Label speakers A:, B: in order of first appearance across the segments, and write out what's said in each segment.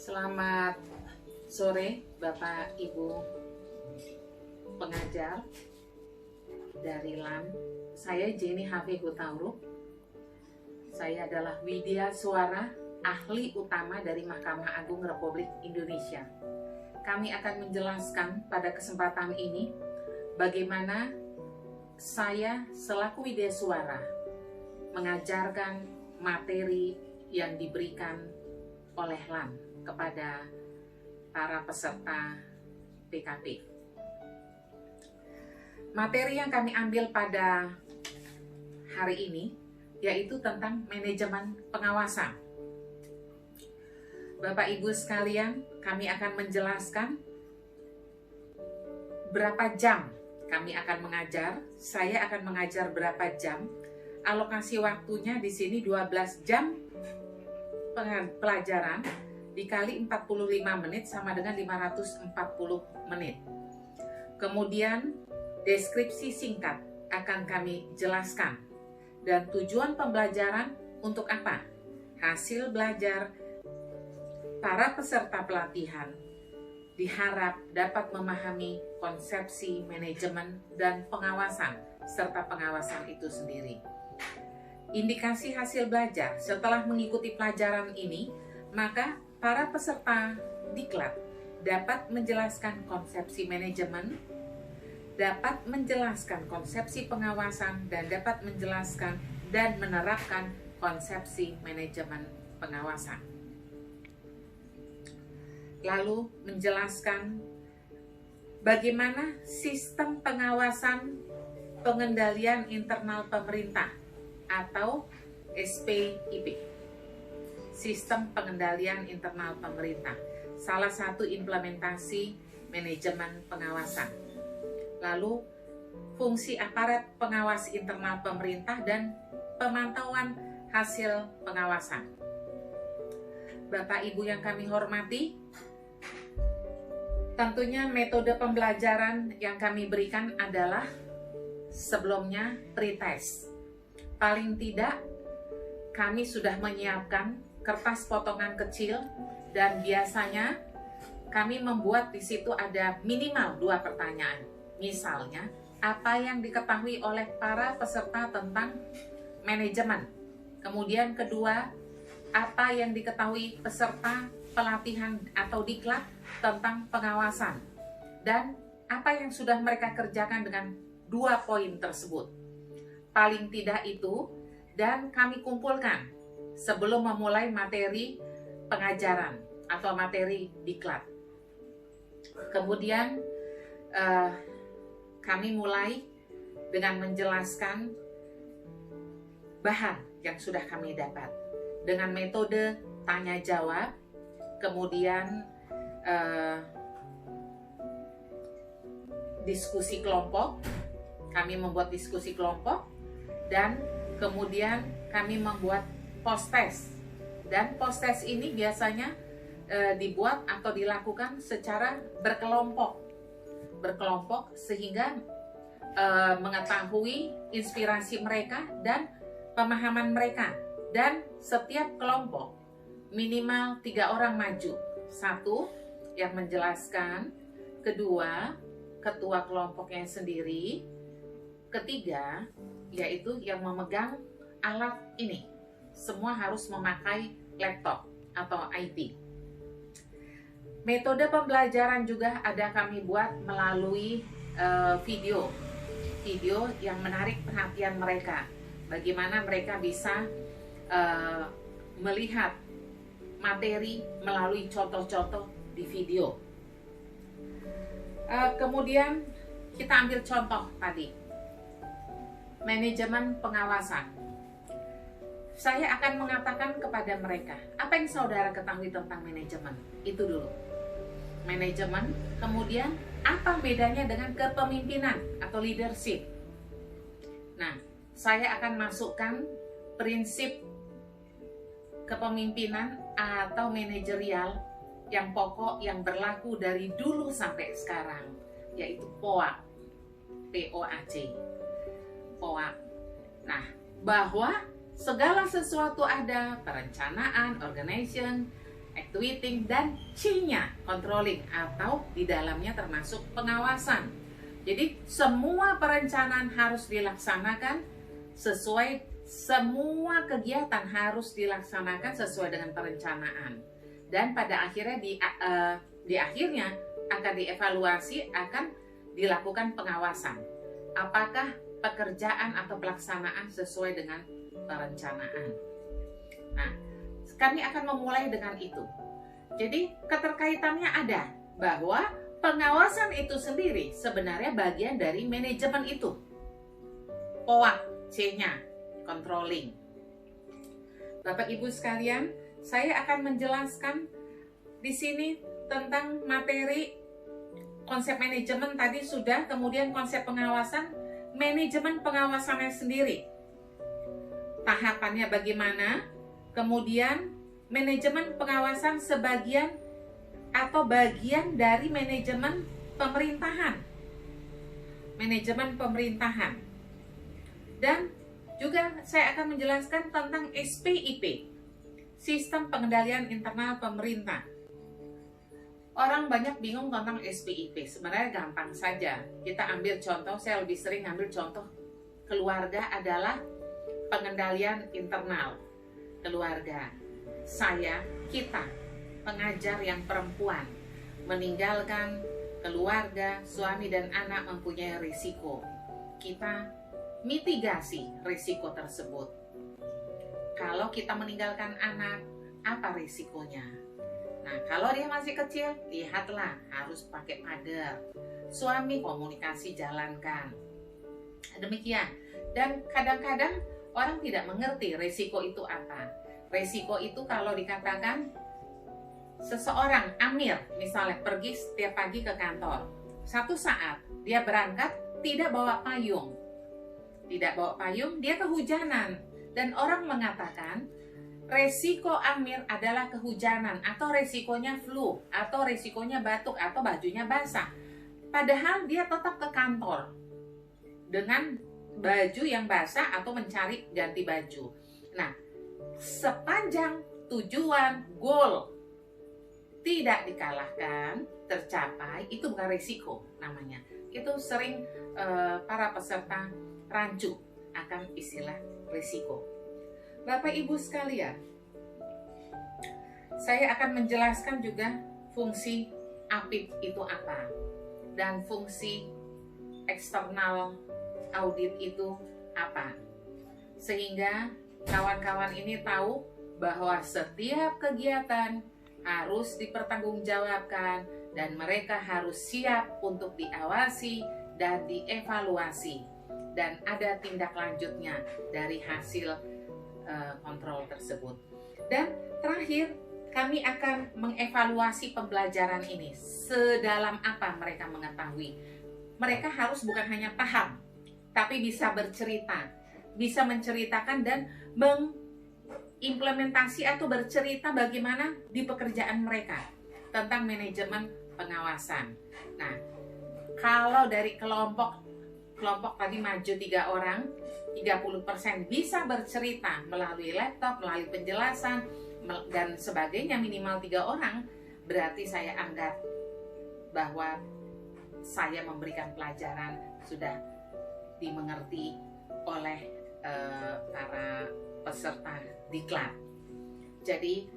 A: Selamat sore Bapak Ibu pengajar dari LAN. Saya Jenny Hafi Hutauruk. Saya adalah Widya Suara, ahli utama dari Mahkamah Agung Republik Indonesia. Kami akan menjelaskan pada kesempatan ini bagaimana saya selaku Widya Suara mengajarkan materi yang diberikan oleh LAN kepada para peserta PKP. Materi yang kami ambil pada hari ini yaitu tentang manajemen pengawasan. Bapak Ibu sekalian, kami akan menjelaskan berapa jam kami akan mengajar. Saya akan mengajar berapa jam. Alokasi waktunya di sini 12 jam pelajaran dikali 45 menit sama dengan 540 menit. Kemudian deskripsi singkat akan kami jelaskan. Dan tujuan pembelajaran untuk apa? Hasil belajar para peserta pelatihan diharap dapat memahami konsepsi manajemen dan pengawasan serta pengawasan itu sendiri. Indikasi hasil belajar setelah mengikuti pelajaran ini, maka para peserta diklat dapat menjelaskan konsepsi manajemen, dapat menjelaskan konsepsi pengawasan, dan dapat menjelaskan dan menerapkan konsepsi manajemen pengawasan. Lalu menjelaskan bagaimana sistem pengawasan pengendalian internal pemerintah atau SPIP. Sistem pengendalian internal pemerintah, salah satu implementasi manajemen pengawasan. Lalu fungsi aparat pengawas internal pemerintah dan pemantauan hasil pengawasan. Bapak Ibu yang kami hormati, tentunya metode pembelajaran yang kami berikan adalah sebelumnya pretest. Paling tidak kami sudah menyiapkan kertas potongan kecil dan biasanya kami membuat di situ ada minimal 2 pertanyaan. Misalnya, apa yang diketahui oleh para peserta tentang manajemen? Kemudian kedua, apa yang diketahui peserta pelatihan atau diklat tentang pengawasan? Dan apa yang sudah mereka kerjakan dengan 2 poin tersebut? Paling tidak itu, dan kami kumpulkan sebelum memulai materi pengajaran atau materi diklat. Kemudian kami mulai dengan menjelaskan bahan yang sudah kami dapat dengan metode tanya jawab, kemudian diskusi kelompok. Kami membuat diskusi kelompok dan kemudian kami membuat post-test, dan post-test ini biasanya dibuat atau dilakukan secara berkelompok sehingga mengetahui inspirasi mereka dan pemahaman mereka. Dan setiap kelompok minimal 3 orang maju, 1 yang menjelaskan, 2 ketua kelompoknya sendiri, 3 yaitu yang memegang alat ini. Semua harus memakai laptop atau IT. Metode pembelajaran juga ada kami buat melalui video yang menarik perhatian mereka. Bagaimana mereka bisa melihat materi melalui contoh-contoh di video. Kemudian kita ambil contoh tadi, manajemen pengawasan. Saya akan mengatakan kepada mereka, apa yang saudara ketahui tentang manajemen? Itu dulu. Manajemen, kemudian apa bedanya dengan kepemimpinan atau leadership? Nah, saya akan masukkan prinsip kepemimpinan atau manajerial yang pokok yang berlaku dari dulu sampai sekarang, yaitu POAC. POAC. POAC. Nah, bahwa segala sesuatu ada perencanaan, organization, tweeting, dan C-nya controlling, atau di dalamnya termasuk pengawasan. Jadi semua perencanaan harus dilaksanakan sesuai, semua kegiatan harus dilaksanakan sesuai dengan perencanaan. Dan pada akhirnya di akhirnya akan dievaluasi, akan dilakukan pengawasan. Apakah pekerjaan atau pelaksanaan sesuai dengan perencanaan. Nah, kami akan memulai dengan itu. Jadi keterkaitannya ada, bahwa pengawasan itu sendiri sebenarnya bagian dari manajemen itu. POAK, C-nya, controlling. Bapak Ibu sekalian, saya akan menjelaskan di sini tentang materi konsep manajemen tadi sudah, kemudian konsep pengawasan, manajemen pengawasannya sendiri. Tahapannya bagaimana? Kemudian manajemen pengawasan sebagian atau bagian dari manajemen pemerintahan. Manajemen pemerintahan. Dan juga saya akan menjelaskan tentang SPIP, Sistem Pengendalian Internal Pemerintah. Orang banyak bingung tentang SPIP, sebenarnya gampang saja. Kita ambil contoh, saya lebih sering ambil contoh keluarga adalah pengendalian internal keluarga. Saya, kita, pengajar yang perempuan, meninggalkan keluarga, suami dan anak mempunyai risiko. Kita mitigasi risiko tersebut. Kalau kita meninggalkan anak, apa risikonya? Nah, kalau dia masih kecil, lihatlah, harus pakai pagar. Suami, komunikasi jalankan. Demikian. Dan kadang-kadang orang tidak mengerti risiko itu apa. Risiko itu kalau dikatakan seseorang, Amir misalnya, pergi setiap pagi ke kantor. Satu saat dia berangkat tidak bawa payung. Tidak bawa payung, dia kehujanan. Dan orang mengatakan resiko Amir adalah kehujanan, atau resikonya flu, atau resikonya batuk, atau bajunya basah. Padahal dia tetap ke kantor dengan baju yang basah atau mencari ganti baju. Nah, sepanjang tujuan, goal tidak dikalahkan, tercapai, itu bukan risiko namanya. Itu sering para peserta rancu akan istilah risiko. Bapak Ibu sekalian, saya akan menjelaskan juga fungsi APIP itu apa, dan fungsi eksternal audit itu apa, sehingga kawan-kawan ini tahu bahwa setiap kegiatan harus dipertanggungjawabkan dan mereka harus siap untuk diawasi dan dievaluasi, dan ada tindak lanjutnya dari hasil kontrol tersebut. Dan terakhir, kami akan mengevaluasi pembelajaran ini, sedalam apa mereka mengetahui. Mereka harus bukan hanya paham, tapi bisa bercerita, bisa menceritakan dan mengimplementasi atau bercerita bagaimana di pekerjaan mereka tentang manajemen pengawasan. Nah, kalau dari kelompok tadi maju 3 orang, 30% bisa bercerita melalui laptop, melalui penjelasan, dan sebagainya, minimal 3 orang, berarti saya anggap bahwa saya memberikan pelajaran sudah dimengerti oleh para peserta diklat. Jadi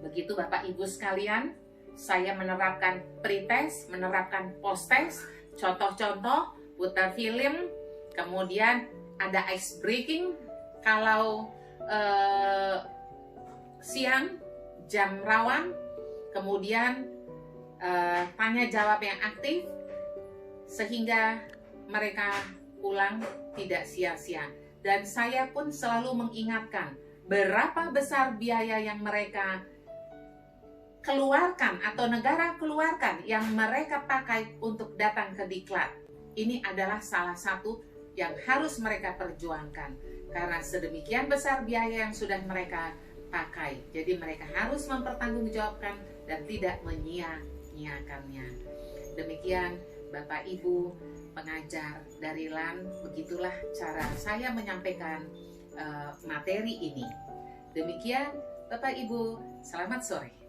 A: begitu Bapak Ibu sekalian, saya menerapkan pretest, menerapkan posttest, contoh-contoh, putar film, kemudian ada ice breaking kalau siang, jam rawan, kemudian tanya jawab yang aktif, sehingga mereka pulang tidak sia-sia. Dan saya pun selalu mengingatkan berapa besar biaya yang mereka keluarkan atau negara keluarkan, yang mereka pakai untuk datang ke diklat. Ini adalah salah satu yang harus mereka perjuangkan, karena sedemikian besar biaya yang sudah mereka pakai. Jadi mereka harus mempertanggungjawabkan dan tidak menyia-nyiakannya. Demikian Bapak Ibu pengajar dari LAN, begitulah cara saya menyampaikan materi ini. Demikian Bapak Ibu, selamat sore.